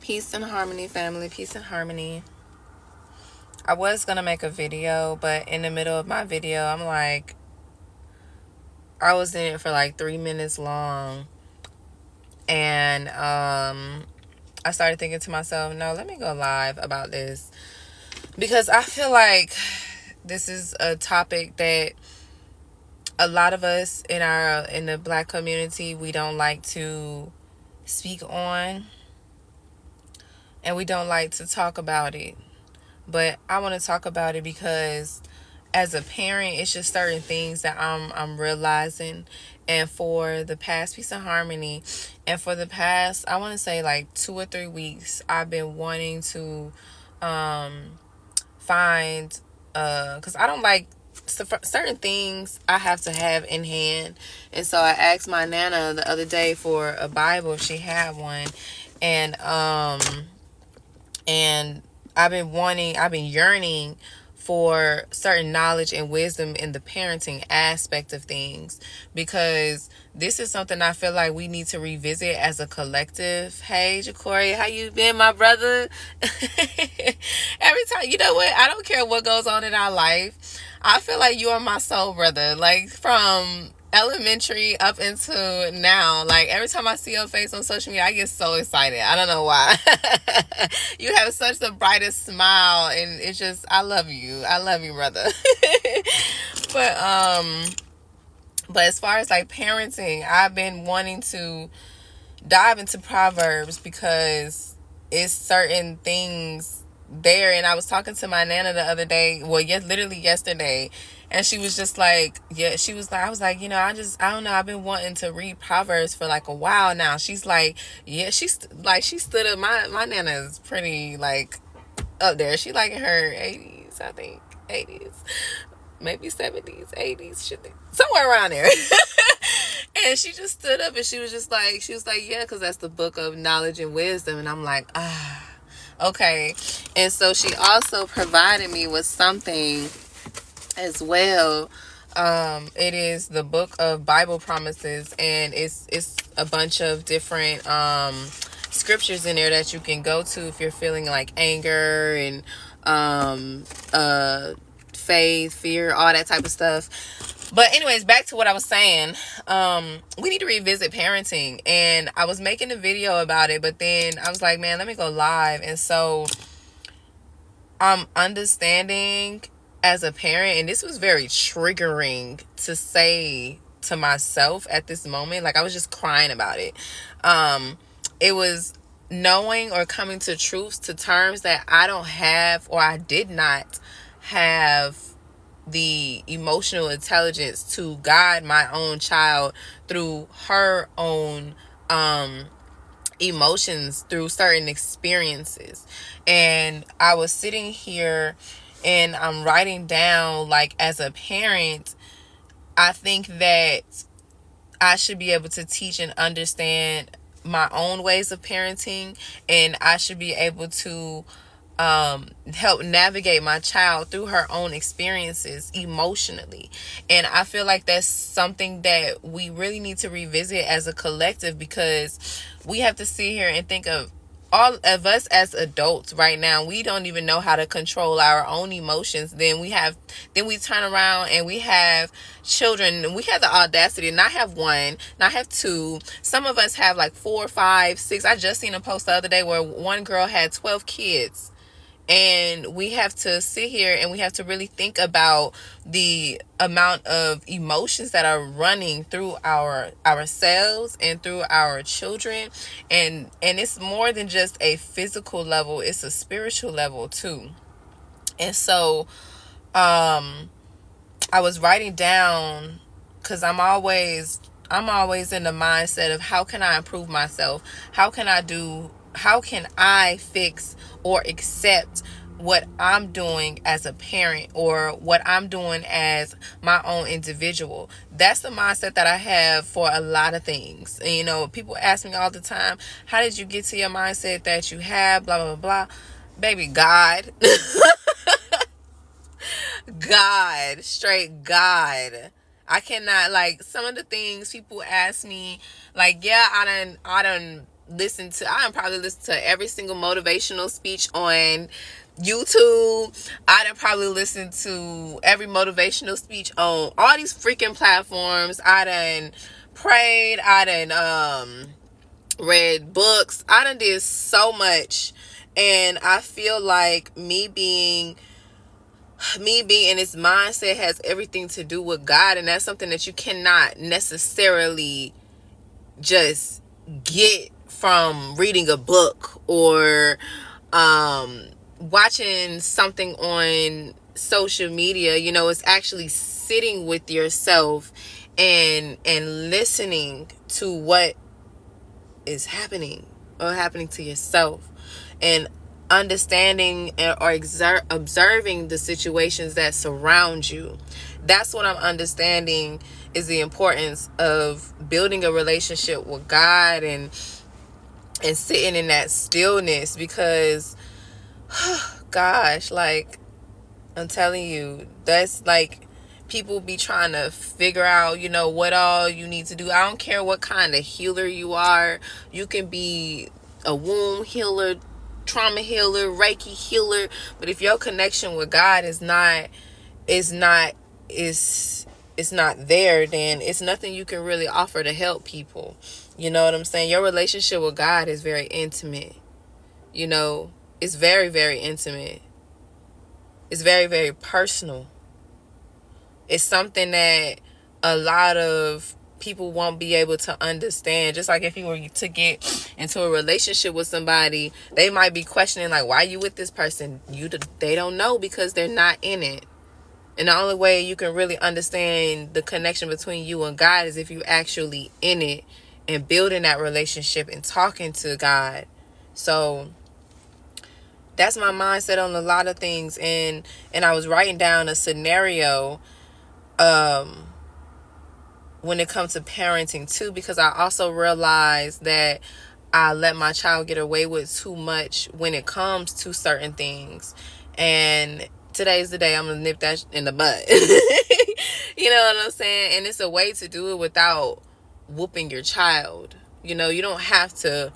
Peace and harmony, family. Peace and harmony. I was going to make a video, but in the middle of my video, I'm like, I was in it for like 3 minutes long. And I started thinking to myself, no, let me go live about this. Because I feel like this is a topic that a lot of us in the Black community, we don't like to speak on. And we don't like to talk about it. But I want to talk about it because as a parent, it's just certain things that I'm realizing. And for the past Peace and Harmony, and for the past, I want to say like 2 or 3 weeks, I've been wanting to find, because I don't like certain things I have to have in hand. And so I asked my Nana the other day for a Bible if she had one. And I've been yearning for certain knowledge and wisdom in the parenting aspect of things, because this is something I feel like we need to revisit as a collective. Hey, Jacory, how you been, my brother? Every time, you know what? I don't care what goes on in our life. I feel like you are my soul brother. Like from elementary up into now, like every time I see your face on social media, I get so excited. I don't know why. You have such the brightest smile, and it's just, I love you, brother. but but as far as like parenting, I've been wanting to dive into Proverbs because it's certain things there. And I was talking to my Nana the other day, well, yes, literally yesterday, and she was just like, yeah, she was like, I was like, I don't know, I've been wanting to read Proverbs for like a while now. She's like, yeah, she stood up. My Nana is pretty like up there. She like in her 80s, I think. 80s, maybe 70s, 80s, somewhere around there. And she just stood up and she was like, yeah, because that's the book of knowledge and wisdom. And I'm like, okay. And so she also provided me with something as well. It is the book of Bible promises, and it's a bunch of different scriptures in there that you can go to if you're feeling like anger and faith, fear, all that type of stuff. But anyways, back to what I was saying. We need to revisit parenting, and I was making a video about it, but then I was like, man, let me go live. And so I'm understanding as a parent, and this was very triggering to say to myself at this moment. Like, I was just crying about it. It was knowing or coming to truths, to terms that I don't have, or I did not have the emotional intelligence to guide my own child through her own emotions, through certain experiences. And I was sitting here and I'm writing down, like, as a parent, I think that I should be able to teach and understand my own ways of parenting, and I should be able to help navigate my child through her own experiences emotionally. And I feel like that's something that we really need to revisit as a collective, because we have to sit here and think of all of us as adults right now. We don't even know how to control our own emotions. Then we turn around and we have children. We have the audacity to not have one, not have two. Some of us have like 4, 5, 6. I just seen a post the other day where one girl had 12 kids. And we have to sit here and we have to really think about the amount of emotions that are running through ourselves and through our children. And it's more than just a physical level, it's a spiritual level too. And so I was writing down, because I'm always in the mindset of, how can I improve myself? How can I fix or accept what I'm doing as a parent, or what I'm doing as my own individual? That's the mindset that I have for a lot of things. And, people ask me all the time, how did you get to your mindset that you have, blah, blah, blah. Baby, God. God, straight God. I cannot, like, some of the things people ask me, like, yeah, I done I probably listen to every single motivational speech on YouTube. I done probably listened to every motivational speech on all these freaking platforms. I done prayed. I done read books. I done did so much. And I feel like me being in this mindset has everything to do with God. And that's something that you cannot necessarily just get from reading a book or watching something on social media. You know, it's actually sitting with yourself and listening to what is happening to yourself, and understanding or observing the situations that surround you. That's what I'm understanding is the importance of building a relationship with God and sitting in that stillness, because gosh, like, I'm telling you, that's like, people be trying to figure out, you know, what all you need to do. I don't care what kind of healer you are. You can be a womb healer, trauma healer, Reiki healer, but if your connection with God is not there, then it's nothing you can really offer to help people. You know what I'm saying? Your relationship with God is very intimate. You know, it's very, very intimate. It's very, very personal. It's something that a lot of people won't be able to understand. Just like if you were to get into a relationship with somebody, they might be questioning, like, why are you with this person? They don't know, because they're not in it. And the only way you can really understand the connection between you and God is if you actually in it and building that relationship and talking to God. So that's my mindset on a lot of things. And I was writing down a scenario when it comes to parenting too, because I also realized that I let my child get away with too much when it comes to certain things. And today's the day I'm gonna nip that in the bud. You know what I'm saying? And it's a way to do it without whooping your child. You know, you don't have to.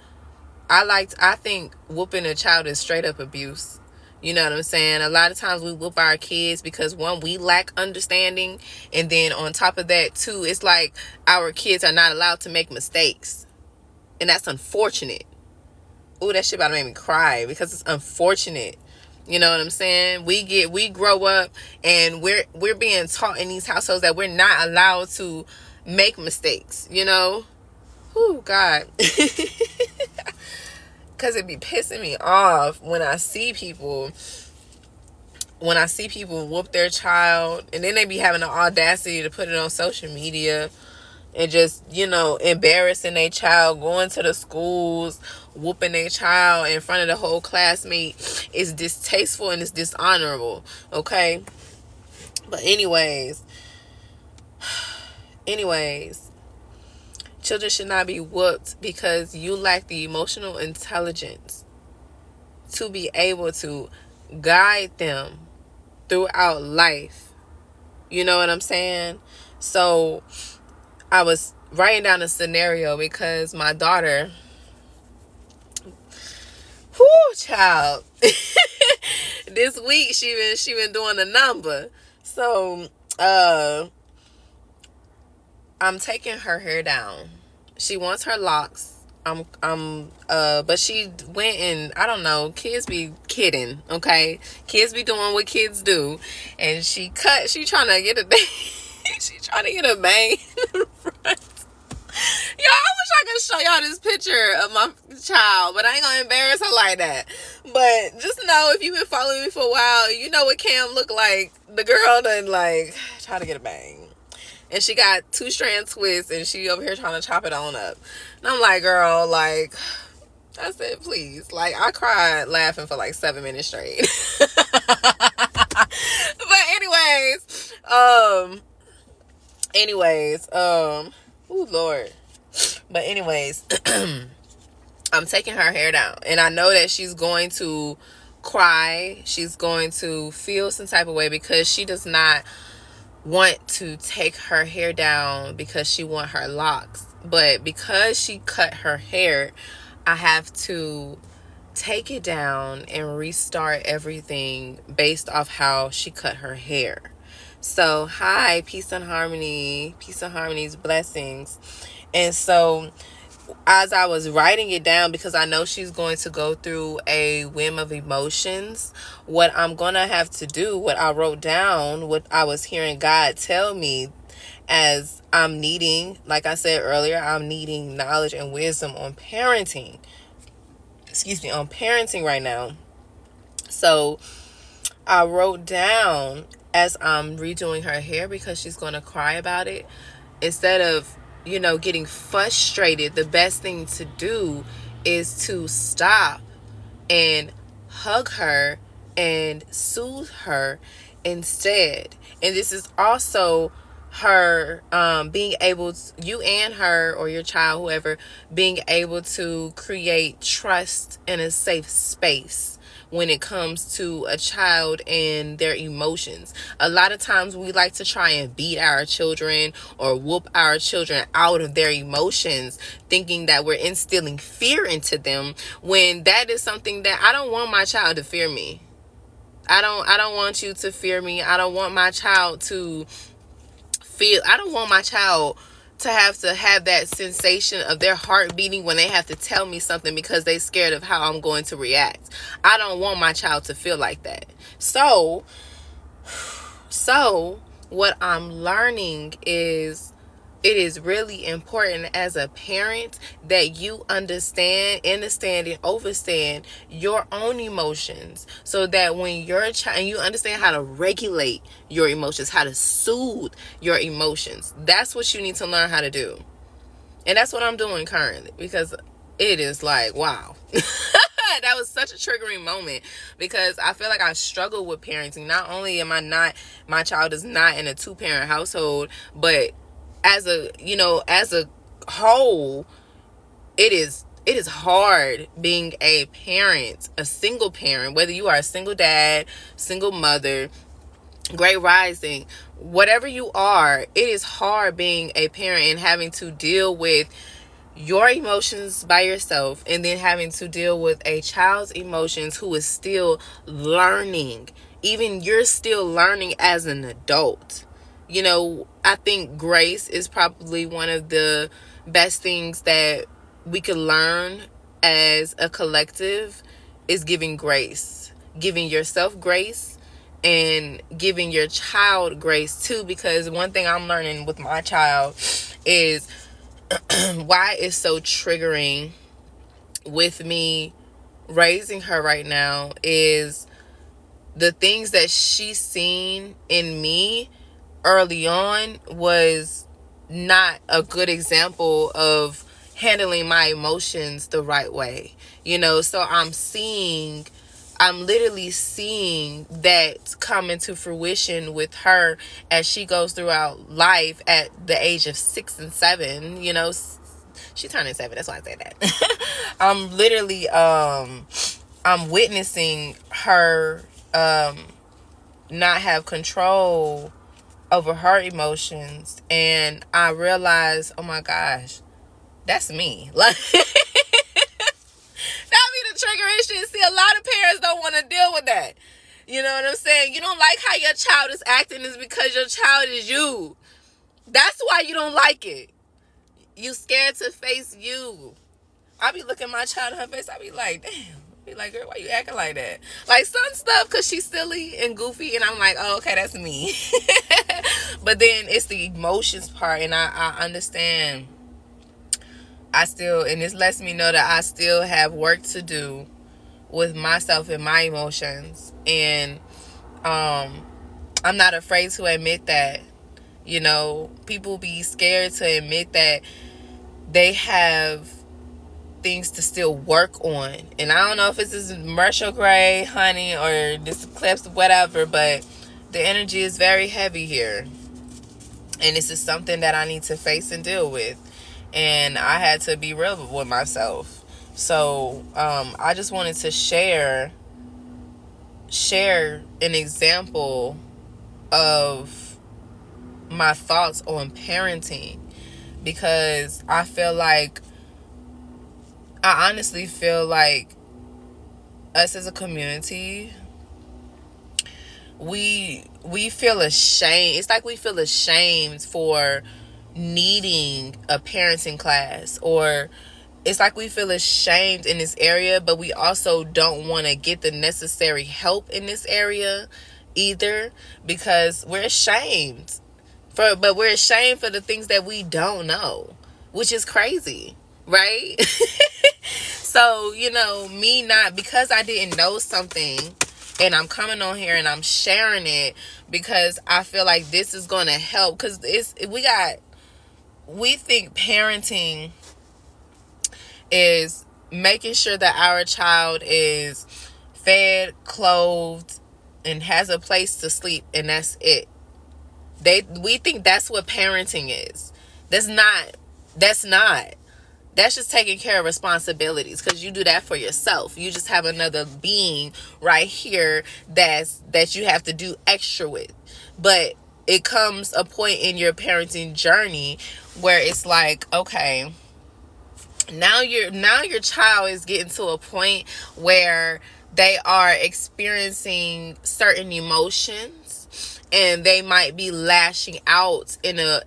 I think whooping a child is straight up abuse. You know what I'm saying? A lot of times we whoop our kids because, one, we lack understanding. And then on top of that, too, it's like our kids are not allowed to make mistakes. And that's unfortunate. Ooh, that shit about to make me cry, because it's unfortunate. You know what I'm saying? We grow up and we're being taught in these households that we're not allowed to make mistakes, you know? Whew, God. Because it be pissing me off when I see people whoop their child, and then they be having the audacity to put it on social media and just, you know, embarrassing their child, going to the schools, whooping their child in front of the whole classmate. Is distasteful and it's dishonorable, okay? But anyways, children should not be whooped because you lack the emotional intelligence to be able to guide them throughout life. You know what I'm saying? So I was writing down a scenario because my daughter, child, this week she been doing a number. So I'm taking her hair down. She wants her locks. But she went and, I don't know, kids be kidding, okay? Kids be doing what kids do. And she trying to get a she trying to get a bang in front. Yo, I wish I could show y'all this picture of my child, but I ain't gonna embarrass her like that. But just know, if you've been following me for a while, you know what Cam look like. The girl done, like, try to get a bang. And she got 2-strand twists, and she over here trying to chop it on up. And I'm like, girl, like, I said, please. Like, I cried laughing for like 7 minutes straight. But oh Lord. But anyways, I'm taking her hair down, and I know that she's going to cry. She's going to feel some type of way because she does not want to take her hair down because she want her locks. But because she cut her hair, I have to take it down and restart everything based off how she cut her hair. So, hi, peace and harmony, peace and harmonies, blessings. And so, as I was writing it down, because I know she's going to go through a whim of emotions, what I'm going to have to do, what I wrote down, what I was hearing God tell me, as I'm needing, like I said earlier, I'm needing knowledge and wisdom on parenting. On parenting right now. So I wrote down, as I'm redoing her hair, because she's going to cry about it, instead of, getting frustrated, the best thing to do is to stop and hug her and soothe her instead. And this is also her being able to, you and her or your child, whoever, being able to create trust in a safe space when it comes to a child and their emotions. A lot of times we like to try and beat our children or whoop our children out of their emotions, thinking that we're instilling fear into them, when that is something that I don't want my child to fear me. I don't want you to fear me. I don't want my child to I don't want my child to have that sensation of their heart beating when they have to tell me something because they're scared of how I'm going to react. I don't want my child to feel like that. So what I'm learning is, it is really important as a parent that you understand and understand your own emotions, so that when your child, and you understand how to regulate your emotions, how to soothe your emotions. That's what you need to learn how to do. And that's what I'm doing currently, because it is like, wow. That was such a triggering moment, because I feel like I struggle with parenting. Not only am I not, my child is not in a 2-parent household, but as a whole, it is hard being a parent, a single parent, whether you are a single dad, single mother, great rising, whatever you are. It is hard being a parent and having to deal with your emotions by yourself, and then having to deal with a child's emotions who is still learning. Even you're still learning as an adult. I think grace is probably one of the best things that we could learn as a collective, is giving grace, giving yourself grace, and giving your child grace too. Because one thing I'm learning with my child is why it's so triggering with me raising her right now is the things that she's seen in me early on was not a good example of handling my emotions the right way. So I'm literally seeing that come into fruition with her as she goes throughout life at the age of 6 and 7. She turning 7, that's why I say that. I'm literally I'm witnessing her not have control over her emotions, and I realized, oh my gosh, that's me. Like, that be the triggering shit. See, a lot of parents don't want to deal with that. You know what I'm saying? You don't like how your child is acting is because your child is you. That's why you don't like it. You scared to face you. I be looking my child in her face. I be like, damn. Be like, girl, why you acting like that? Like some stuff, because she's silly and goofy, and I'm like, oh, okay, that's me. But then it's the emotions part, and I understand. And this lets me know that I still have work to do with myself and my emotions. And I'm not afraid to admit that. People be scared to admit that they have things to still work on. And I don't know if it's this retrograde, honey, or this eclipse, whatever, but the energy is very heavy here. And this is something that I need to face and deal with. And I had to be real with myself. So I just wanted to share an example of my thoughts on parenting, because I feel like I honestly feel like us as a community, we feel ashamed. It's like we feel ashamed for needing a parenting class, or it's like we feel ashamed in this area, but we also don't want to get the necessary help in this area either, because we're ashamed but we're ashamed for the things that we don't know, which is crazy, right? So, me not, because I didn't know something, and I'm coming on here and I'm sharing it because I feel like this is going to help, because we think parenting is making sure that our child is fed, clothed, and has a place to sleep, and that's it. We think that's what parenting is. That's not. That's just taking care of responsibilities, because you do that for yourself. You just have another being right here that you have to do extra with. But it comes a point in your parenting journey where it's like, okay, now your child is getting to a point where they are experiencing certain emotions, and they might be lashing out in an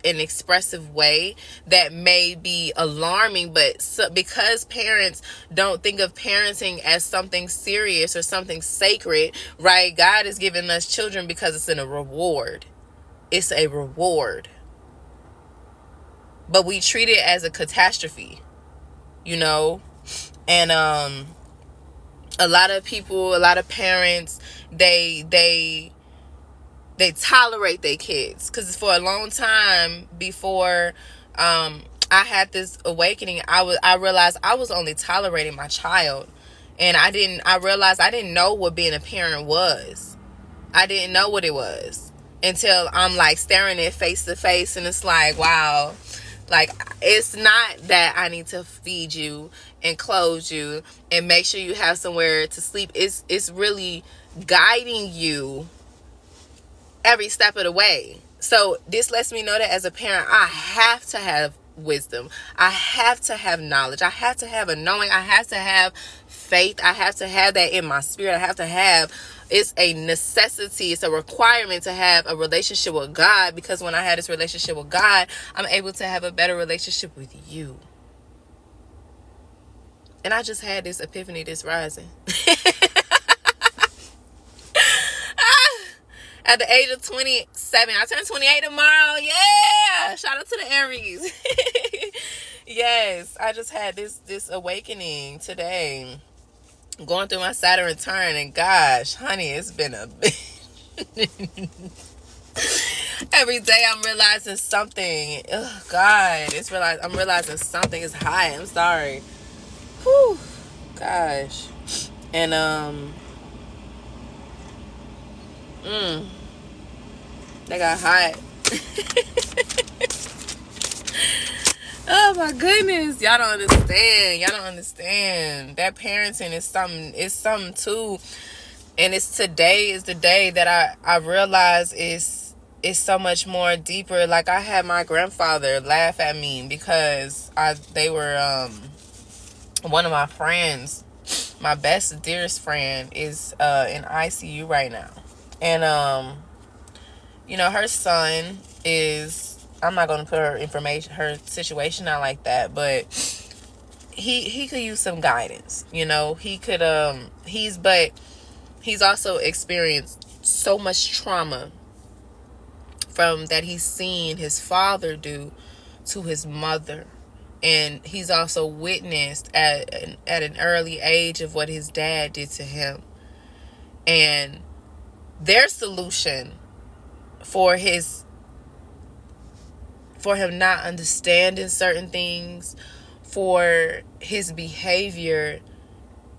expressive way that may be alarming, but because parents don't think of parenting as something serious or something sacred, right? God has given us children because it's a reward. It's a reward. But we treat it as a catastrophe, and a lot of people, a lot of parents, they tolerate their kids, because for a long time before I had this awakening, I realized I was only tolerating my child, and I realized I didn't know what being a parent was. I didn't know what it was until I'm like staring it face to face, and it's like, wow. Like, it's not that I need to feed you and clothe you and make sure you have somewhere to sleep. It's really guiding you every step of the way. So this lets me know that as a parent, I have to have wisdom. I have to have knowledge. I have to have a knowing. I have to have faith. I have to have that in my spirit. I have to have, it's a necessity. It's a requirement to have a relationship with God, because when I had this relationship with God, I'm able to have a better relationship with you. And I just had this epiphany this rising. At the age of 27. I turn 28 tomorrow. Yeah. Shout out to the Aries. Yes. I just had this awakening today. Going through my Saturn return. And gosh, honey, it's been a every day I'm realizing something. Oh, God. I'm realizing something is high. I'm sorry. Whew. Gosh. And they got hot. Oh my goodness. Y'all don't understand. That parenting is something too. And today is the day that I realize is so much more deeper. Like, I had my grandfather laugh at me because they were one of my friends, my best dearest friend, is in ICU right now. And her son is, I'm not going to put her situation out like that, but he could use some guidance. He could he's also experienced so much trauma from that he's seen his father do to his mother, and he's also witnessed at an early age of what his dad did to him. And their solution for him not understanding certain things, for his behavior,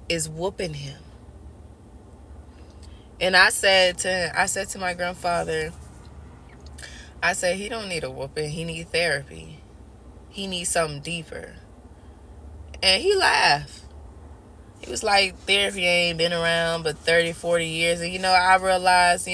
is whooping him. And I said to my grandfather, I said, he don't need a whooping. He need therapy. He needs something deeper. And he laughed. He was like, therapy ain't been around but 30, 40 years. And, I realized,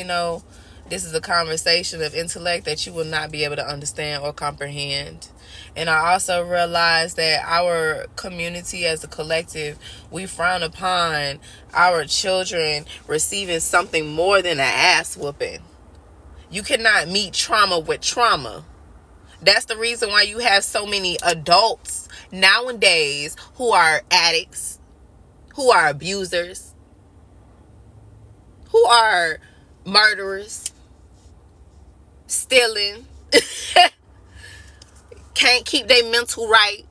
This is a conversation of intellect that you will not be able to understand or comprehend. And I also realize that our community as a collective, we frown upon our children receiving something more than an ass whooping. You cannot meet trauma with trauma. That's the reason why you have so many adults nowadays who are addicts, who are abusers, who are murderers, stealing, can't keep their mental right,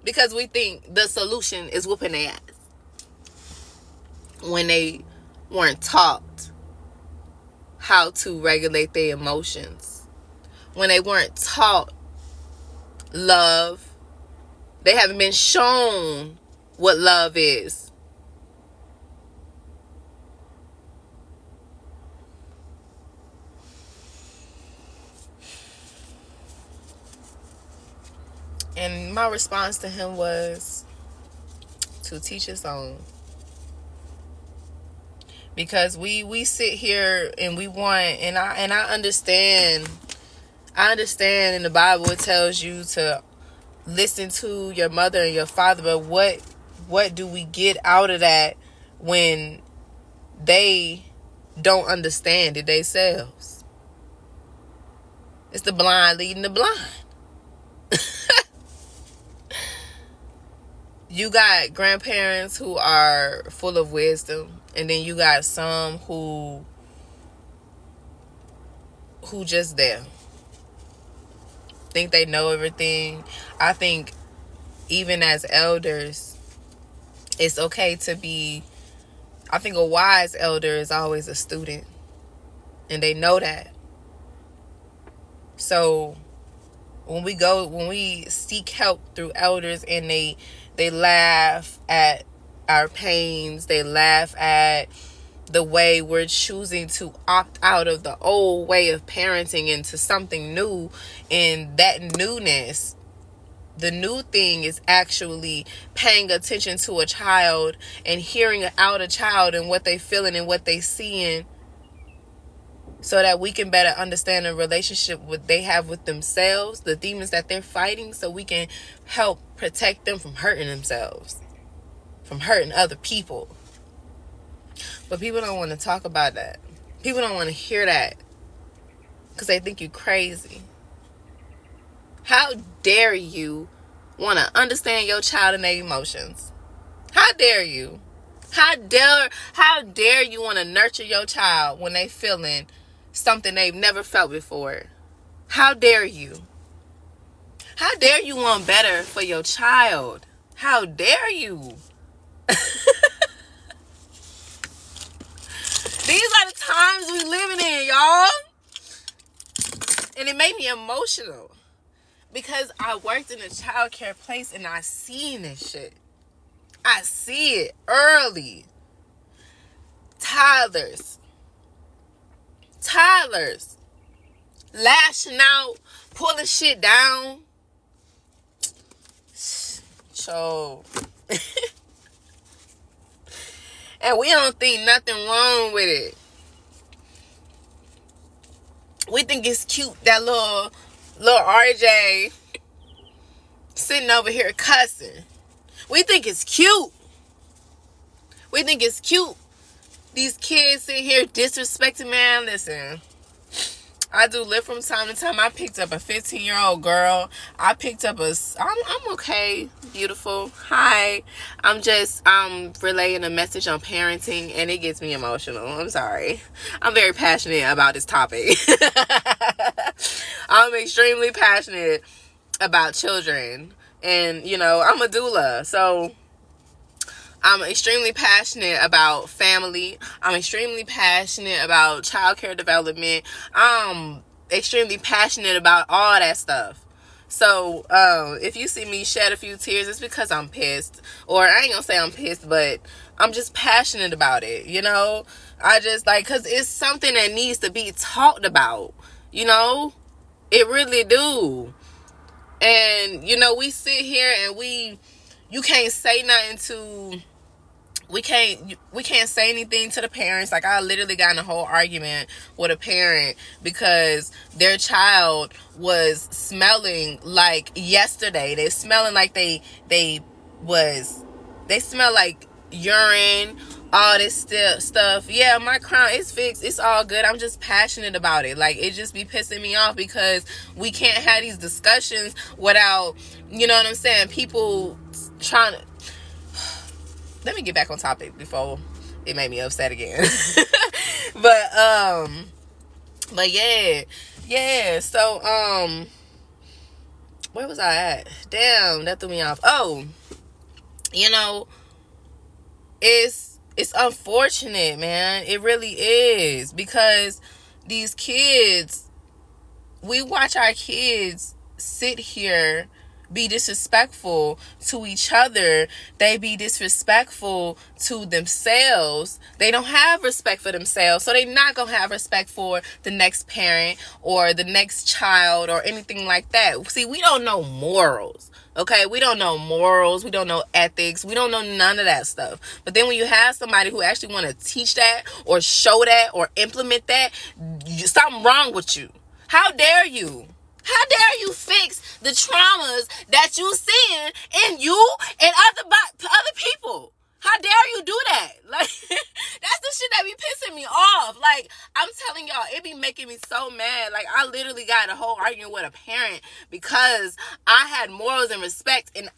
because we think the solution is whooping their ass when they weren't taught how to regulate their emotions, when they weren't taught love. They haven't been shown what love is. And my response to him was to teach his own. Because we sit here and we want, and I understand in the Bible it tells you to listen to your mother and your father, but what do we get out of that when they don't understand it themselves? It's the blind leading the blind. You got grandparents who are full of wisdom, and then you got some who just there. Think they know everything. I think even as elders, it's okay to be, I think a wise elder is always a student, and they know that. So when we seek help through elders, and they laugh at our pains, they laugh at the way we're choosing to opt out of the old way of parenting into something new, and that newness, the new thing is actually paying attention to a child and hearing out a child and what they feeling and what they seeing, so that we can better understand the relationship what they have with themselves, the demons that they're fighting, so we can help protect them from hurting themselves, from hurting other people. But people don't want to talk about that. People don't want to hear that because they think you're crazy. How dare you want to understand your child and their emotions? How dare you? How dare you want to nurture your child when they feeling something they've never felt before? How dare you? How dare you want better for your child? How dare you? These are the times we living in, y'all. And it made me emotional because I worked in a child care place and I seen this shit. I see it early. Toddlers lashing out, pulling shit down. So and we don't think nothing wrong with it. We think it's cute that little RJ sitting over here cussing. We think it's cute. We think it's cute. These kids sitting here disrespecting, man. Listen, I do live from time to time. I picked up a 15-year-old girl. I'm okay, beautiful. Hi. I'm relaying a message on parenting, and it gets me emotional. I'm sorry. I'm very passionate about this topic. I'm extremely passionate about children. And, I'm a doula. So I'm extremely passionate about family. I'm extremely passionate about childcare development. I'm extremely passionate about all that stuff. So if you see me shed a few tears, it's because I'm pissed. Or I ain't gonna say I'm pissed, but I'm just passionate about it, I just because it's something that needs to be talked about, It really do. And, we sit here and you can't say nothing to we can't say anything to the parents. Like, I literally got in a whole argument with a parent because their child was smelling like yesterday. They smelling like they smell like urine, all this stuff. Yeah, my crown is fixed. It's all good. I'm just passionate about it. Like, it just be pissing me off because we can't have these discussions without, you know what I'm saying, people trying to... Let me get back on topic before it made me upset again. but yeah. So, where was I at? Damn, that threw me off. Oh, you know, it's unfortunate, man. It really is, because these kids, we watch our kids sit here, be disrespectful to each other. They be disrespectful to themselves. They don't have respect for themselves, so they're not gonna have respect for the next parent or the next child or anything like that. See, we don't know morals. Okay, we don't know morals, we don't know ethics, we don't know none of that stuff. But then when you have somebody who actually want to teach that or show that or implement that, something wrong with you. How dare you? How dare you fix the traumas that you seeing in you and other people? How dare you do that? Like, that's the shit that be pissing me off. Like, I'm telling y'all, it be making me so mad. Like, I literally got a whole argument with a parent because I had morals and respect, and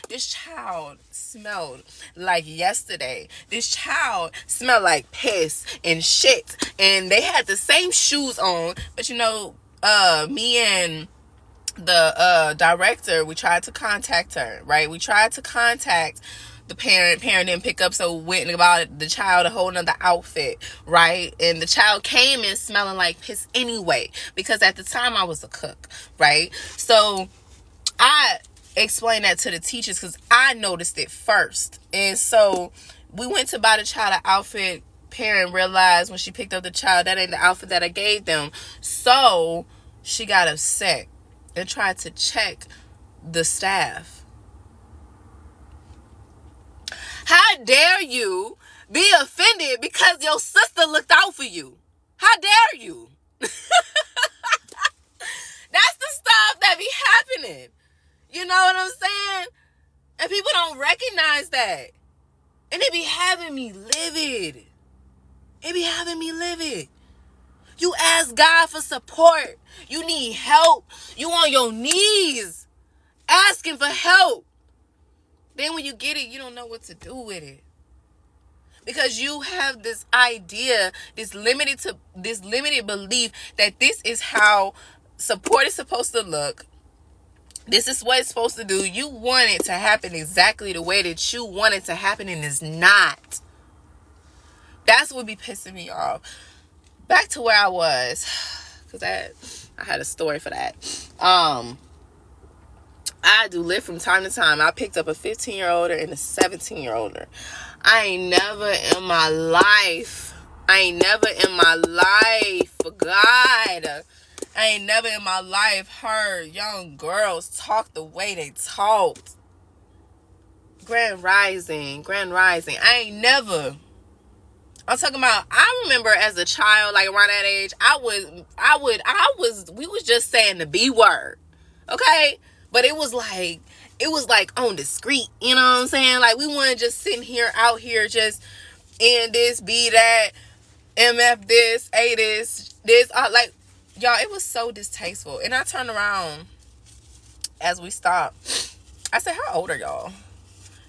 this child smelled like yesterday. This child smelled like piss and shit, and they had the same shoes on, but you know, me and the director, we tried to contact her, right? We tried to contact the parent didn't pick up, so we went about the child a whole nother outfit, right? And the child came in smelling like piss anyway, because at the time I was a cook, right? So I explained that to the teachers because I noticed it first. And so we went to buy the child an outfit. Parent realized when she picked up the child, that ain't the outfit that I gave them. So she got upset and tried to check the staff. How dare you be offended because your sister looked out for you? How dare you? That's the stuff that be happening. You know what I'm saying? And people don't recognize that. And it be having me livid. You ask God for support. You need help. You on your knees asking for help. Then when you get it, you don't know what to do with it. Because you have this idea, this limited belief that this is how support is supposed to look. This is what it's supposed to do. You want it to happen exactly the way that you want it to happen, and it's not. That's what be pissing me off. Back to where I was, because I had a story for that. I do live from time to time. I picked up a 15-year-older and a 17-year-older. I ain't never in my life, God, I ain't never in my life heard young girls talk the way they talked. Grand Rising. I ain't never. I'm talking about, I remember as a child, like around that age, we was just saying the B word. Okay? But it was like on discreet, you know what I'm saying? Like, we weren't just sitting out here just in this, be that, MF this, A this, like, y'all, it was so distasteful. And I turned around as we stopped. I said, how old are y'all?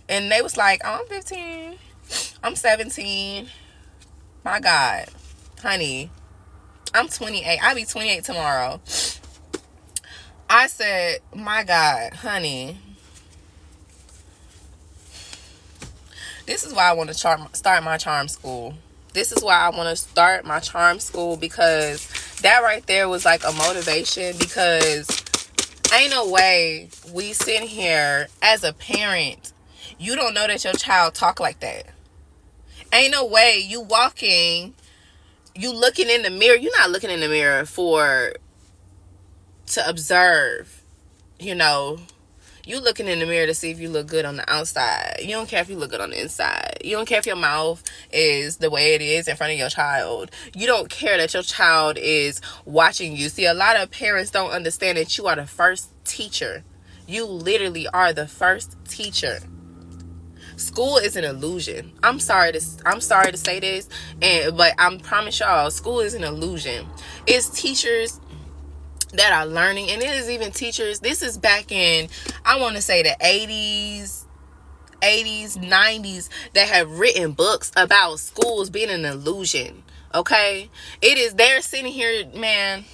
And they was like, oh, I'm 15. I'm 17. My God, honey, I'm 28. I'll be 28 tomorrow. I said, my God, honey, this is why I want to start my charm school. Because that right there was like a motivation, because ain't no way we sitting here as a parent, you don't know that your child talk like that. Ain't no way you walking, you looking in the mirror. You're not looking in the mirror to observe, you know. You looking in the mirror to see if you look good on the outside. You don't care if you look good on the inside. You don't care if your mouth is the way it is in front of your child. You don't care that your child is watching you. See, a lot of parents don't understand that you are the first teacher. You literally are the first teacher. School is an illusion. I'm sorry to say this, but I promise y'all, school is an illusion. It's teachers that are learning, and it is even teachers. This is back in, I want to say, the 80s, 90s, that have written books about schools being an illusion. Okay? It is, they're sitting here, man.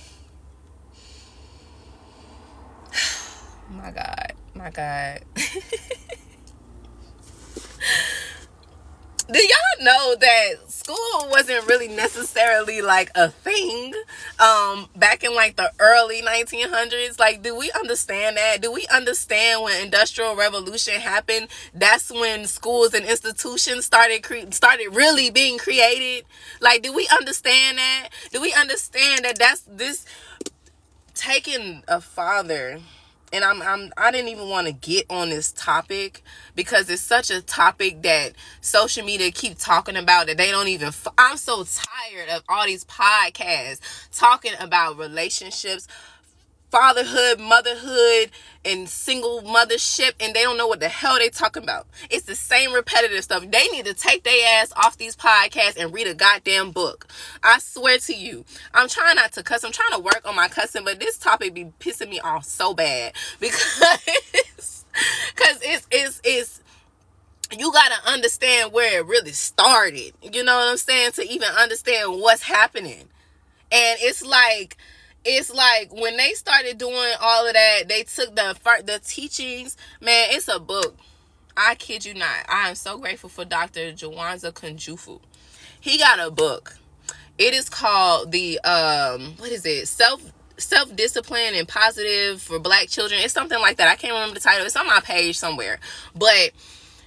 My God. Do y'all know that school wasn't really necessarily like a thing back in like the early 1900s? Like, do we understand that? Do we understand when Industrial Revolution happened? That's when schools and institutions started really being created. Like, do we understand that? Do we understand that that's this taking a father? And I didn't even want to get on this topic because it's such a topic that social media keep talking about that they don't even. I'm so tired of all these podcasts talking about relationships, fatherhood, motherhood, and single mothership, and they don't know what the hell they talking about. It's the same repetitive stuff. They need to take their ass off these podcasts and read a goddamn book. I swear to you. I'm trying not to cuss. I'm trying to work on my cussing, but this topic be pissing me off so bad because it's you gotta understand where it really started. You know what I'm saying? To even understand what's happening. And it's like when they started doing all of that, they took the teachings. Man, it's a book. I kid you not. I am so grateful for Dr. Jawanza Kunjufu. He got a book. It is called the Self-Discipline and Positive for Black Children. It's something like that. I can't remember the title. It's on my page somewhere. But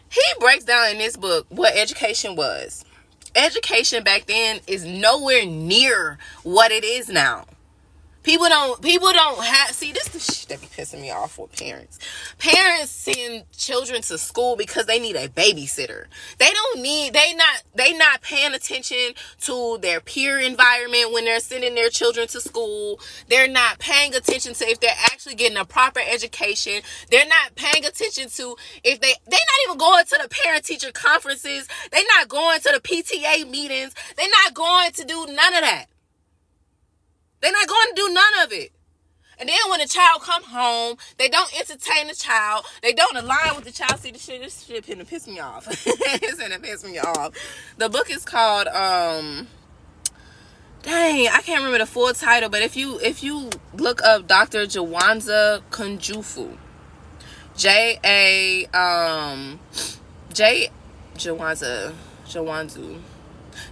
he breaks down in this book what education was. Education back then is nowhere near what it is now. People don't have, see, this is the shit that be pissing me off with parents. Parents send children to school because they need a babysitter. They not paying attention to their peer environment when they're sending their children to school. They're not paying attention to if they're actually getting a proper education. They're not paying attention to if they're not even going to the parent-teacher conferences. They're not going to the PTA meetings. They're not going to do none of that. They're not going to do none of it. And then when the child come home, they don't entertain the child. They don't align with the child. See, this shit finna piss me off. It's finna piss me off. The book is called, dang, I can't remember the full title, but if you look up Dr. Jawanza Kunjufu, Jawanzu.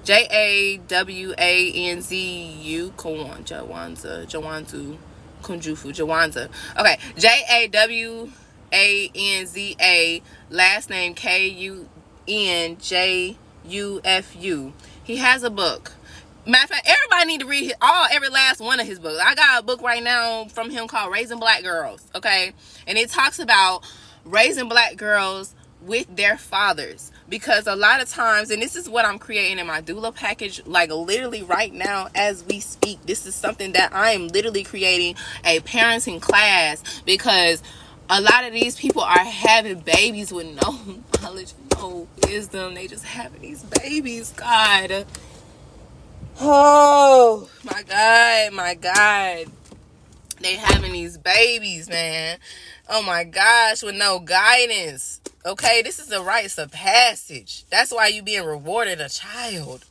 Jawanzu Kunjufu Jawanza. Okay, Jawanza, last name Kunjufu. He has a book. Matter of fact, everybody need to read every last one of his books. I got a book right now from him called Raising Black Girls. Okay, and it talks about raising black girls with their fathers, because a lot of times, and this is what I'm creating in my doula package, like literally right now as we speak, this is something that I am literally creating a parenting class, because a lot of these people are having babies with no knowledge, no wisdom. They just having these babies. God, oh my God, they having these babies, man. Oh my gosh, with no guidance. Okay, this is the rites of passage. That's why you being rewarded a child.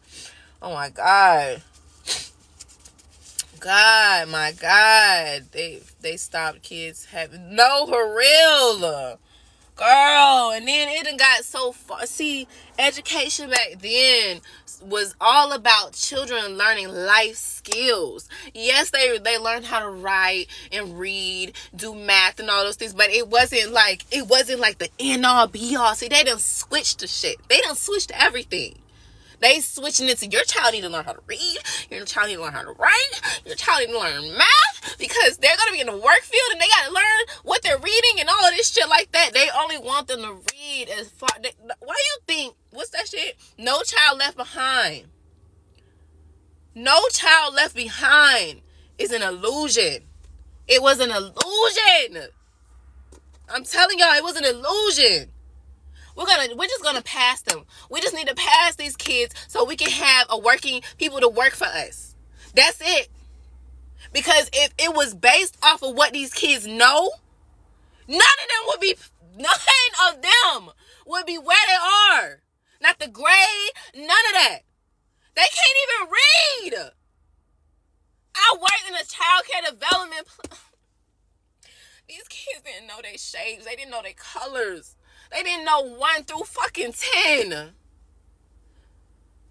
Oh my God. My God. They stopped kids having, no, for real. Girl, and then it done got so far. See, education back then was all about children learning life skills. Yes, they learned how to write and read, do math and all those things, but it wasn't like the end all be all. See, they done switched the shit. They done switched everything. They switching it to your child need to learn how to read, your child need to learn how to write, your child need to learn math, because they're going to be in the work field and they got to learn what they're reading and all of this shit like that. They only want them to read as far. Why do you think, what's that shit? No Child Left Behind. No Child Left Behind is an illusion. It was an illusion. I'm telling y'all, it was an illusion. We're just gonna pass them. We just need to pass these kids so we can have people to work for us. That's it. Because if it was based off of what these kids know, none of them would be where they are. Not the grade, none of that. They can't even read. I worked in a child care development. These kids didn't know their shapes. They didn't know their colors. They didn't know 1 through fucking 10. They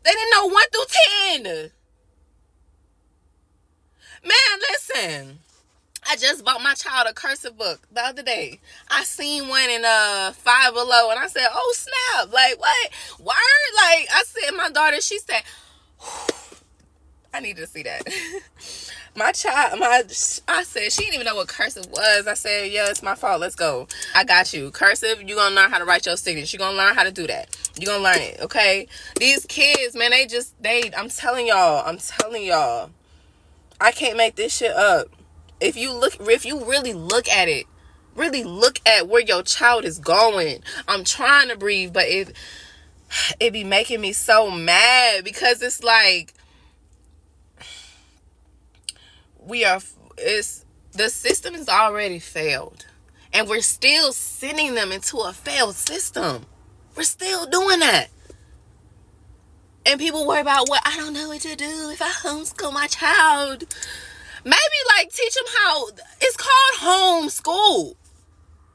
didn't know 1 through 10. Man, listen. I just bought my child a cursive book the other day. I seen one in Five Below, and I said, "Oh snap! Like what? Word?" Like I said, my daughter, she said, "I need to see that." I said, she didn't even know what cursive was. I said, yeah, it's my fault. Let's go. I got you. Cursive, you're going to learn how to write your signature. You're going to learn how to do that. You're going to learn it, okay? These kids, man, I'm telling y'all, I can't make this shit up. If you really look at it, really look at where your child is going. I'm trying to breathe, but it be making me so mad because it's like, the system has already failed, and we're still sending them into a failed system. We're still doing that, and people worry about what I don't know what to do if I homeschool my child. Maybe like teach them how it's called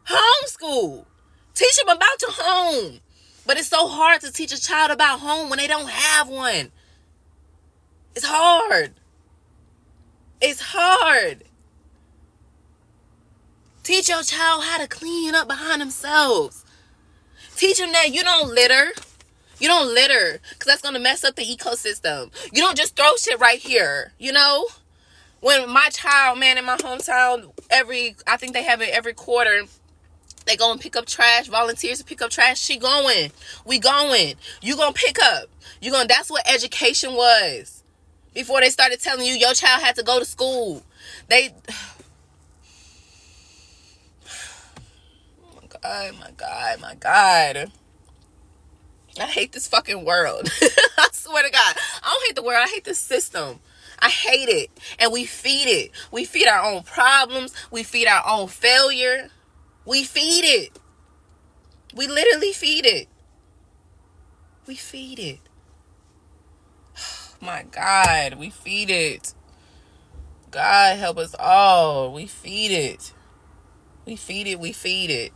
homeschool. Teach them about your home, but it's so hard to teach a child about home when they don't have one. It's hard. It's hard. Teach your child how to clean up behind themselves. Teach them that you don't litter. You don't litter because that's going to mess up the ecosystem. You don't just throw shit right here, you know? When my child, man, in my hometown, I think they have it every quarter, they go and pick up trash, volunteers to pick up trash. She going. We going. You going to pick up. That's what education was. Before they started telling you your child had to go to school. Oh my God. I hate this fucking world. I swear to God. I don't hate the world. I hate the system. I hate it. And we feed it. We feed our own problems. We feed our own failure. We feed it. We literally feed it. We feed it. My God, we feed it. God help us all. We feed it. We feed it.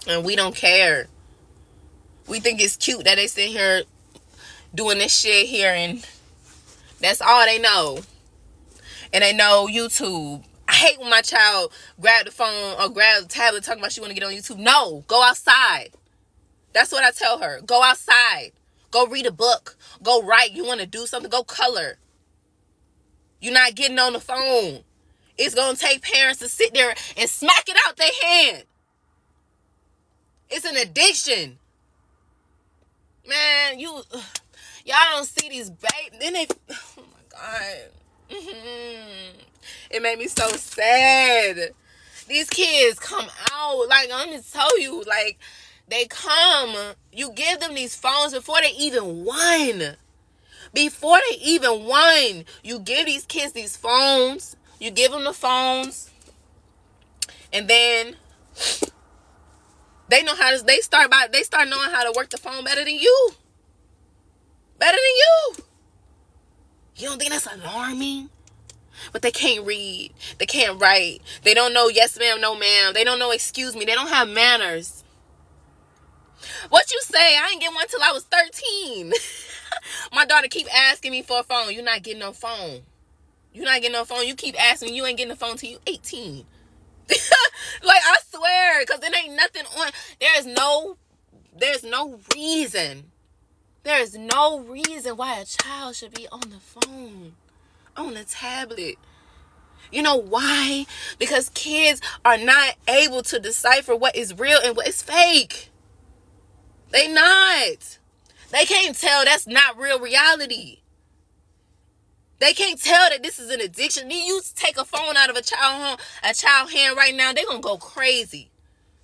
And we don't care. We think it's cute that they sit here doing this shit here, and that's all they know. And they know YouTube. I hate when my child grab the phone or grab the tablet talking about she want to get on YouTube. No, go outside. That's what I tell her. Go outside. Go read a book. Go write. You want to do something? Go color. You're not getting on the phone. It's going to take parents to sit there and smack it out their hand. It's an addiction. Man, y'all don't see these babies. Then oh my God. It made me so sad. These kids come out, like, I'm going to tell you, like, they come, you give them these phones before they even won. You give these kids these phones. You give them the phones. And then they start knowing how to work the phone better than you. You don't think that's alarming? But they can't read. They can't write. They don't know yes ma'am, no ma'am. They don't know excuse me. They don't have manners. What you say? I ain't get one till I was 13. My daughter keep asking me for a phone. You're not getting no phone. You keep asking me. You ain't getting a phone till you 18. Like, I swear. Because it ain't nothing on. There's no reason. There is no reason why a child should be on the phone, on a tablet. You know why? Because kids are not able to decipher what is real and what is fake. They not. They can't tell that's not real reality. They can't tell that this is an addiction. You take a phone out of a child hand right now, they're going to go crazy.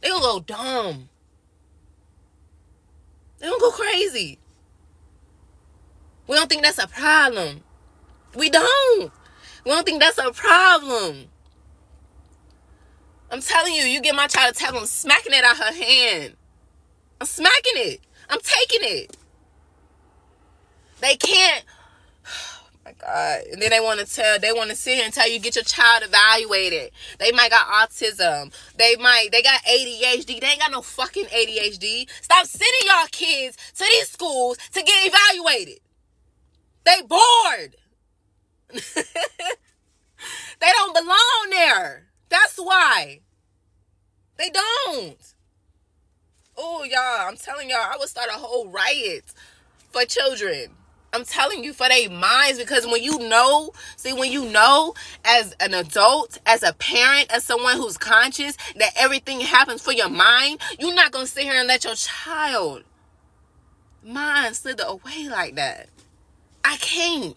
They're going to go dumb. They're going to go crazy. We don't think that's a problem. We don't. We don't think that's a problem. I'm telling you, you get my child a tablet, I'm smacking it out her hand. I'm smacking it. I'm taking it. They can't. Oh my God. And then they want to sit here and tell you, get your child evaluated. They might got autism. They got ADHD. They ain't got no fucking ADHD. Stop sending y'all kids to these schools to get evaluated. They bored. They don't belong there. That's why. They don't. Oh, y'all, I'm telling y'all, I would start a whole riot for children. I'm telling you, for their minds, because when you know as an adult, as a parent, as someone who's conscious, that everything happens for your mind, you're not going to sit here and let your child mind slither away like that. I can't.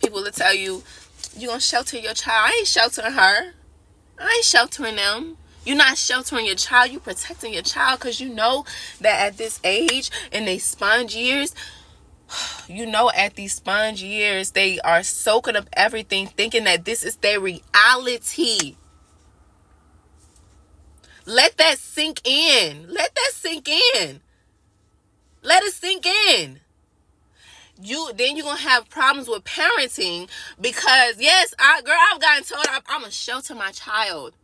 People will tell you, you're going to shelter your child. I ain't sheltering her. I ain't sheltering them. You're not sheltering your child. You're protecting your child, because you know that at this age, in these sponge years, they are soaking up everything, thinking that this is their reality. Let that sink in. Let it sink in. You're gonna have problems with parenting, because yes, I've gotten told I'm gonna shelter my child.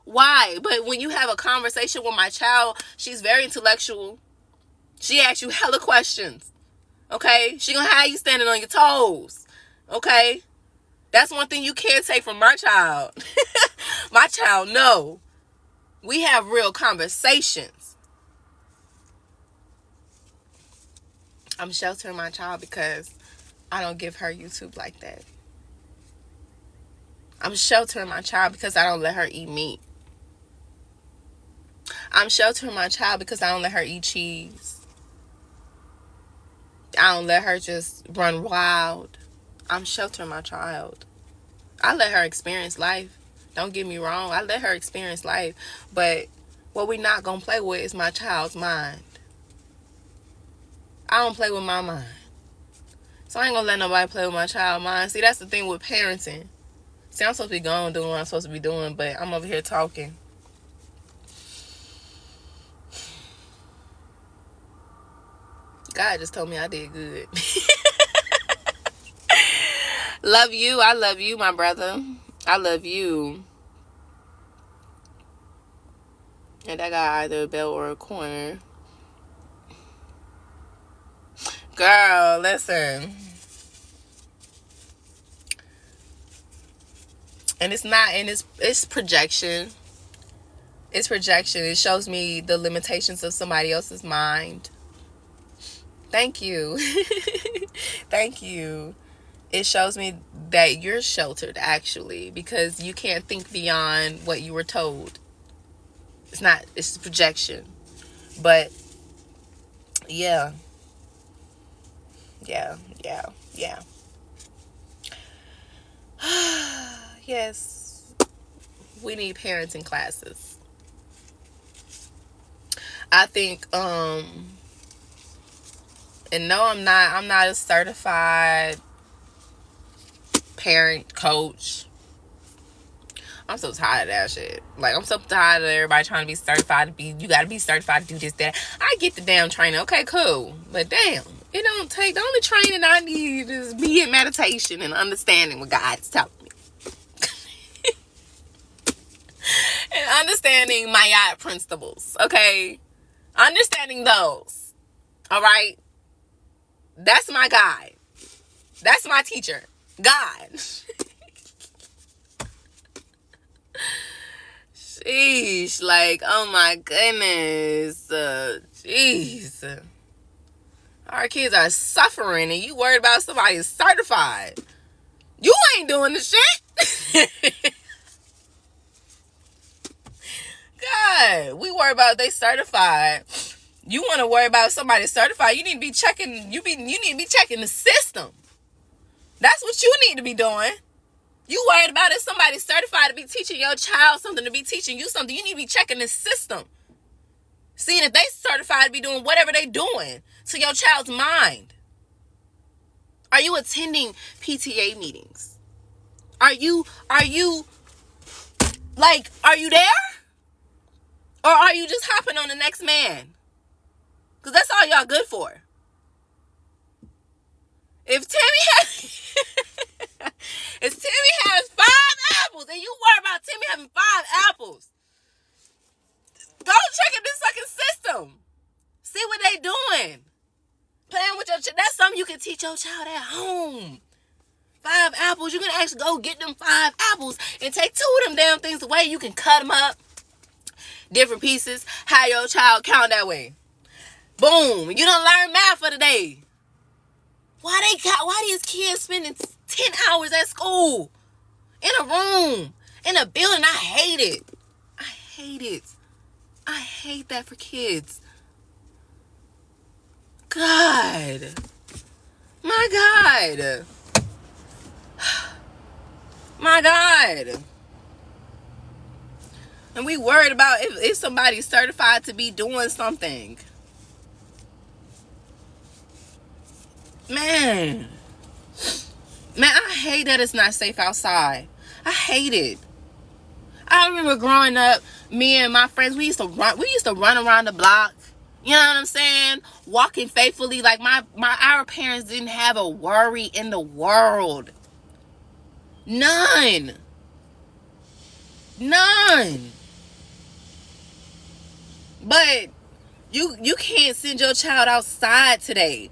Why? But when you have a conversation with my child, she's very intellectual. She asks you hella questions. Okay? She gonna have you standing on your toes. Okay? That's one thing you can't take from my child. My child, no. We have real conversations. I'm sheltering my child because I don't give her YouTube like that. I'm sheltering my child because I don't let her eat meat. I'm sheltering my child because I don't let her eat cheese. I don't let her just run wild. I'm sheltering my child. I let her experience life. Don't get me wrong. I let her experience life. But what we not going to play with is my child's mind. I don't play with my mind. So I ain't going to let nobody play with my child's mind. See, that's the thing with parenting. See, I'm supposed to be going doing what I'm supposed to be doing, but I'm over here talking. God just told me I did good. Love you. I love you, my brother. I love you. And I got either a bell or a corner. Girl, listen. And it's projection. It's projection. It shows me the limitations of somebody else's mind. Thank you. Thank you. It shows me that you're sheltered, actually, because you can't think beyond what you were told. It's projection. But yeah. Yes. We need parenting classes. I think and no, I'm not a certified parent coach. I'm so tired of that shit. Like, I'm so tired of everybody trying to be certified you gotta be certified to do this, that. I get the damn training. Okay, cool. But damn, it don't take, the only training I need is be in meditation and understanding what God's telling me. And understanding Ma'at principles, okay? Understanding those. Alright? That's my guide. That's my teacher. God. Sheesh. Like, oh my goodness. Jeez. Our kids are suffering and you worried about somebody certified. You ain't doing the shit. God, we worry about they certified. You want to worry about somebody certified. You need to be checking. You need to be checking the system. That's what you need to be doing. You worried about if somebody's certified to be teaching your child something, to be teaching you something. You need to be checking the system. Seeing if they certified to be doing whatever they doing to your child's mind. Are you attending PTA meetings? Are you there? Or are you just hopping on the next man? Because that's all y'all good for. If Timmy has 5 apples and you worry about Timmy having 5 apples, go check in this fucking system. See what they doing. Playing with your child. That's something you can teach your child at home. 5 apples. You can actually go get them 5 apples and take 2 of them damn things away. You can cut them up. Different pieces. How your child count that way. Boom. You done learn math for the day. Why these kids spending 10 hours at school? In a room. In a building. I hate it. I hate that for kids. God. My God. My God. And we worried about if somebody's certified to be doing something. Man, I hate that it's not safe outside. I hate it. I remember growing up, me and my friends, we used to run around the block. You know what I'm saying? Walking faithfully. Like our parents didn't have a worry in the world. None. But you can't send your child outside today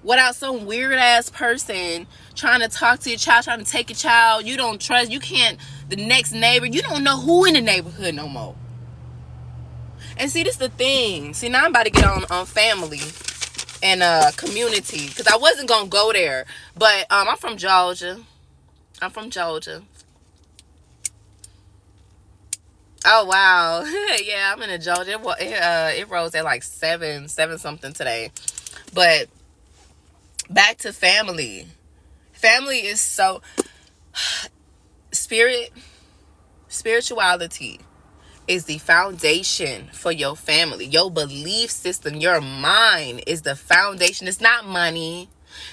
without some weird ass person trying to talk to your child, trying to take your child. You don't trust. You can't. The next neighbor. You don't know who in the neighborhood no more. And see, this is the thing. See, now I'm about to get on family and community, because I wasn't gonna go there, but I'm from Georgia. Oh wow. Yeah, I'm in Georgia. It rose at like 7 something today. But back to family. Family is so spirituality is the foundation for your family. Your belief system, your mind is the foundation. It's not money.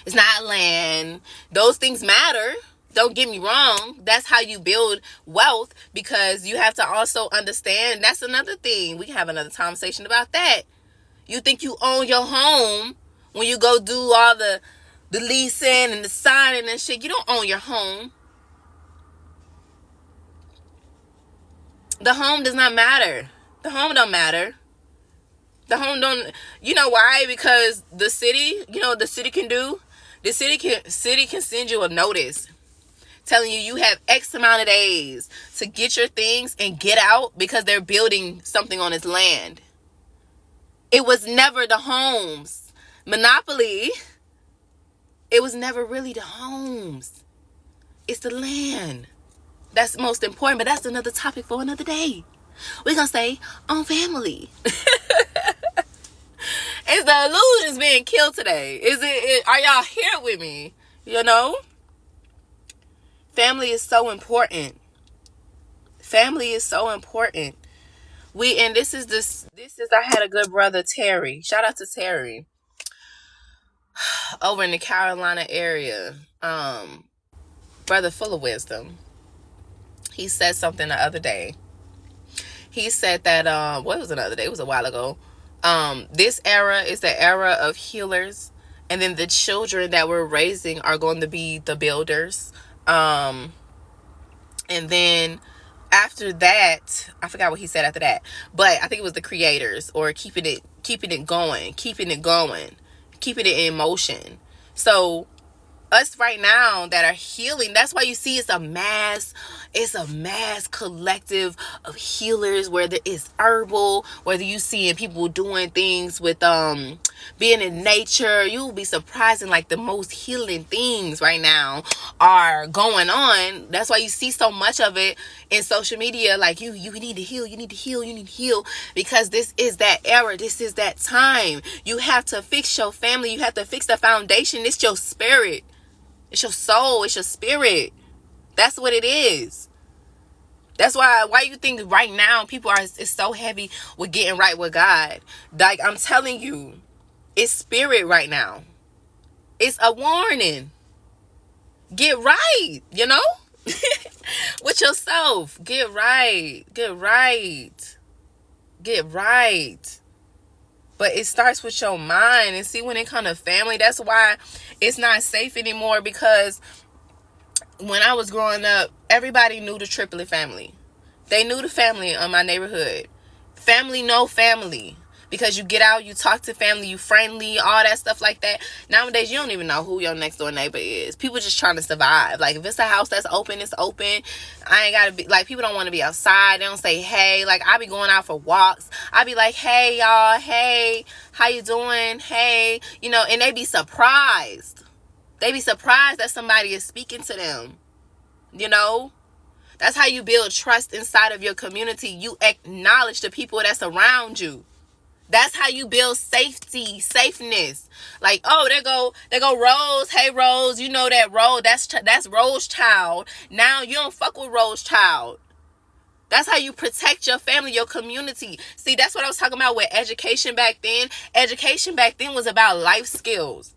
It's not land. Those things matter. Don't get me wrong. That's how you build wealth, because you have to also understand. That's another thing. We can have another conversation about that. You think you own your home when you go do all the leasing and the signing and shit. You don't own your home. The home does not matter. The home don't matter. The home don't. You know why? Because the city, the city can send you a notice telling you have X amount of days to get your things and get out, because they're building something on its land. It was never the homes. Monopoly, it was never really the homes. It's the land. That's most important, but that's another topic for another day. We're going to stay on family. Is the illusions being killed today? Are y'all here with me? Family is so important. Family is so important. I had a good brother, Terry. Shout out to Terry. Over in the Carolina area. Brother full of wisdom. He said something the other day. He said that, what was another day? It was a while ago. This era is the era of healers. And then the children that we're raising are going to be the builders. And then after that, I forgot what he said after that. But I think it was the creators, or keeping it going, keeping it in motion. So us right now that are healing. That's why you see it's a mass collective of healers, whether it's herbal, whether you see people doing things with being in nature. You'll be surprised, and like the most healing things right now are going on. That's why you see so much of it in social media. Like you need to heal, you need to heal, you need to heal, because this is that era, this is that time. You have to fix your family, you have to fix the foundation. It's your spirit, it's your soul, it's your spirit. That's what it is. That's why you think right now people are it's so heavy with getting right with God. Like I'm telling you, it's spirit right now. It's a warning. Get right, you know? With yourself. Get right. Get right. Get right. But it starts with your mind. And see, when it comes to family, that's why it's not safe anymore, because when I was growing up, everybody knew the Triplet family. They knew the family in my neighborhood. Family know family. Because you get out, you talk to family, you friendly, all that stuff like that. Nowadays, you don't even know who your next door neighbor is. People just trying to survive. Like, if it's a house that's open, it's open. I ain't got to be, like, people don't want to be outside. They don't say, hey. Like, I be going out for walks. I be like, hey, y'all. Hey, how you doing? Hey. You know, and they be surprised. They be surprised that somebody is speaking to them. You know? That's how you build trust inside of your community. You acknowledge the people that's around you. That's how you build safeness. Like, oh, there go Rose. Hey, Rose, you know that Rose, that's Rose child. Now you don't fuck with Rose child. That's how you protect your family, your community. See, that's what I was talking about with education back then. Education back then was about life skills.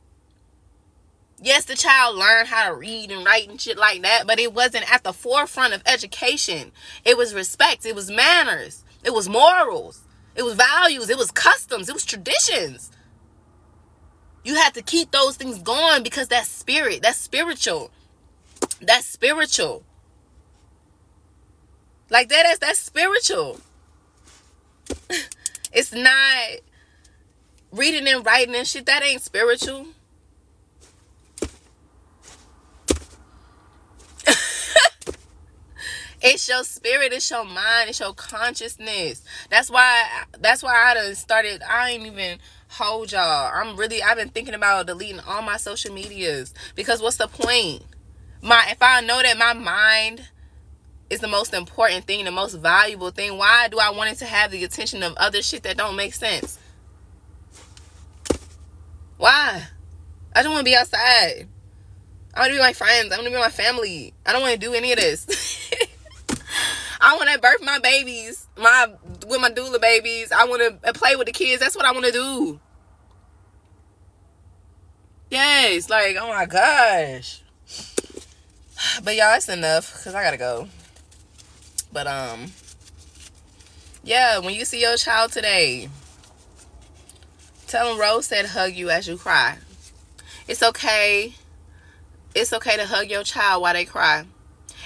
Yes, the child learned how to read and write and shit like that, but it wasn't at the forefront of education. It was respect. It was manners. It was morals. It was values. It was customs. It was traditions. You had to keep those things going because that's spirit. That's spiritual. That's spiritual. Like that's spiritual. It's not reading and writing and shit. That ain't spiritual. It's your spirit, it's your mind, it's your consciousness. That's why I done started. I ain't even hold y'all. I've been thinking about deleting all my social medias, because what's the point? If I know that my mind is the most important thing, the most valuable thing, why do I want it to have the attention of other shit that don't make sense? Why? I don't want to be outside. I want to be with my friends. I want to be with my family. I don't want to do any of this. I want to birth my babies, with my doula babies. I want to play with the kids. That's what I want to do. Yes, like, oh my gosh. But y'all, it's enough, because I gotta go. But yeah, when you see your child today, tell them Rose said hug you as you cry. It's okay. It's okay to hug your child while they cry.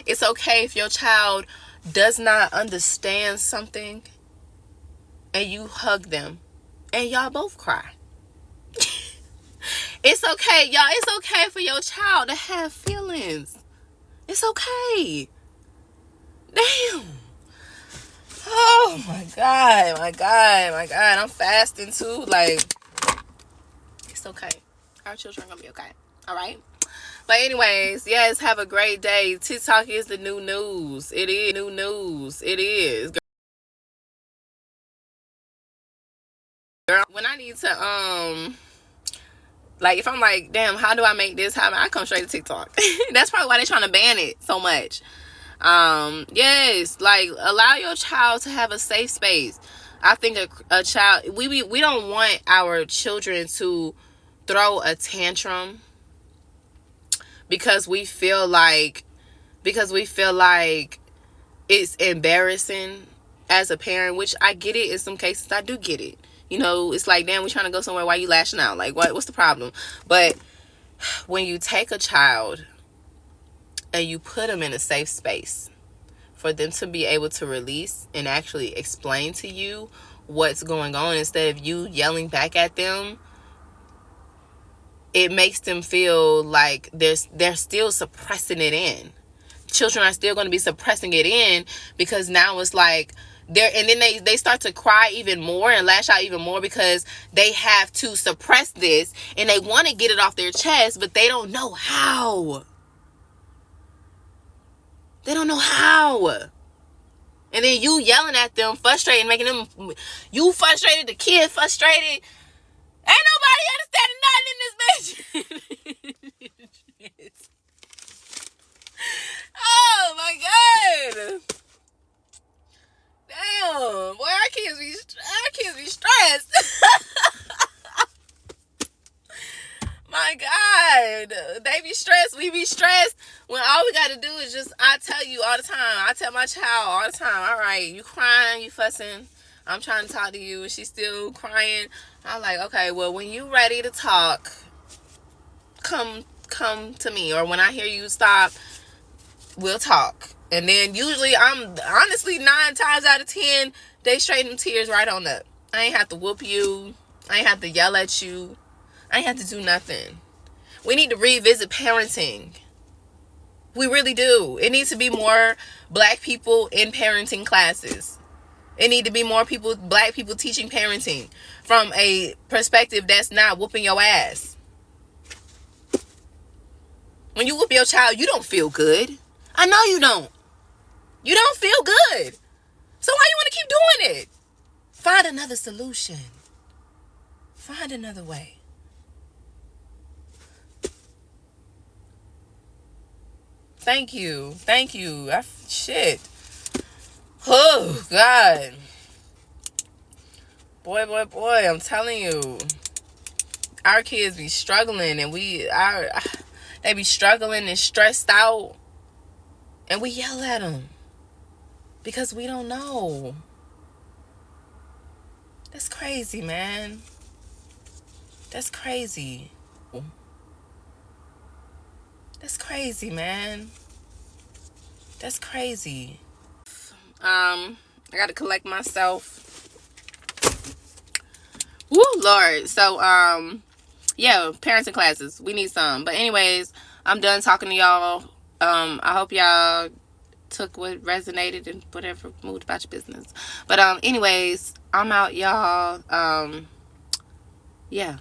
It's okay if your child does not understand something and you hug them and y'all both cry. It's okay, y'all. It's okay for your child to have feelings. It's okay. Damn. Oh my God. I'm fasting too. Like, it's okay. Our children are gonna be okay. All right. But anyways, yes, have a great day. TikTok is the new news. It is new news. It is. Girl, when I need to, like, if I'm like, damn, how do I make this happen? I come straight to TikTok. That's probably why they're trying to ban it so much. Yes, like, allow your child to have a safe space. I think a child, we don't want our children to throw a tantrum because we feel like it's embarrassing as a parent, which I get it. In some cases, I do get it. You know, it's like, damn, we're trying to go somewhere. Why you lashing out? Like, what's the problem? But when you take a child and you put them in a safe space for them to be able to release and actually explain to you what's going on, instead of you yelling back at them, it makes them feel like they're still suppressing it in. Children are still going to be suppressing it in, because now it's like and then they start to cry even more and lash out even more, because they have to suppress this and they want to get it off their chest, but they don't know how. They don't know how. And then you yelling at them, frustrated, making them, you frustrated, the kid frustrated. Ain't nobody understanding nothing in this bitch. Oh my God. Damn. Boy, our kids be stressed. My God. They be stressed. We be stressed. When all we got to do is just, I tell you all the time. I tell my child all the time, all right, you crying, you fussing. I'm trying to talk to you, and she's still crying. I'm like, okay, well, when you ready to talk, come to me. Or when I hear you stop, we'll talk. And then usually, I'm honestly 9 times out of 10, they straighten them tears right on up. I ain't have to whoop you. I ain't have to yell at you. I ain't have to do nothing. We need to revisit parenting. We really do. It needs to be more black people in parenting classes. It need to be more black people teaching parenting from a perspective that's not whooping your ass. When you whoop your child, you don't feel good. I know you don't. You don't feel good. So why you want to keep doing it? Find another solution. Find another way. Thank you. Shit. Oh, God. Boy, I'm telling you. Our kids be struggling, and they be struggling and stressed out. And we yell at them. Because we don't know. That's crazy, man. That's crazy. That's crazy, man. That's crazy. I gotta collect myself. Woo, Lord. So, yeah, parenting classes. We need some. But anyways, I'm done talking to y'all. I hope y'all took what resonated and whatever, moved about your business. But anyways, I'm out, y'all. Yeah.